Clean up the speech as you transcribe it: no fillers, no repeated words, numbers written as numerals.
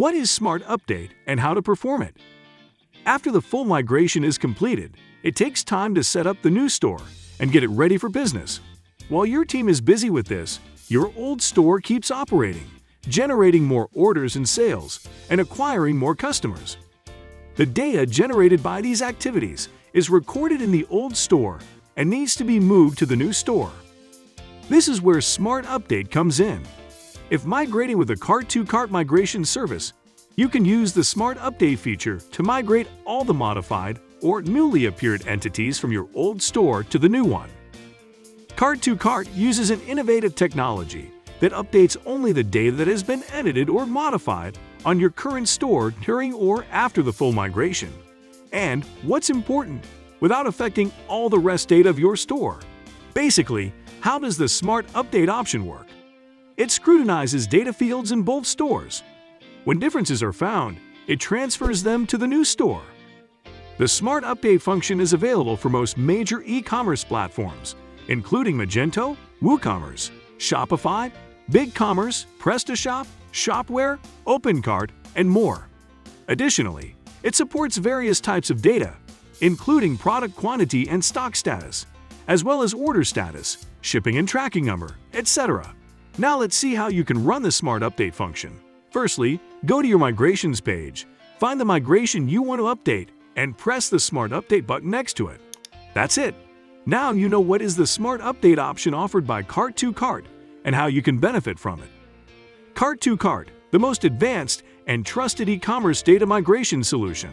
What is Smart Update and how to perform it? After the full migration is completed, it takes time to set up the new store and get it ready for business. While your team is busy with this, your old store keeps operating, generating more orders and sales, and acquiring more customers. The data generated by these activities is recorded in the old store and needs to be moved to the new store. This is where Smart Update comes in. If migrating with a cart-to-cart migration service, you can use the Smart Update feature to migrate all the modified or newly appeared entities from your old store to the new one. Cart-to-cart uses an innovative technology that updates only the data that has been edited or modified on your current store during or after the full migration. And what's important, without affecting all the rest data of your store. Basically, how does the Smart Update option work? It scrutinizes data fields in both stores. When differences are found, it transfers them to the new store. The Smart Update function is available for most major e-commerce platforms, including Magento, WooCommerce, Shopify, BigCommerce, PrestaShop, Shopware, OpenCart, and more. Additionally, it supports various types of data, including product quantity and stock status, as well as order status, shipping and tracking number, etc. Now let's see how you can run the Smart Update function. Firstly, go to your Migrations page, find the migration you want to update, and press the Smart Update button next to it. That's it! Now you know what is the Smart Update option offered by Cart-to-Cart and how you can benefit from it. Cart-to-Cart, the most advanced and trusted e-commerce data migration solution.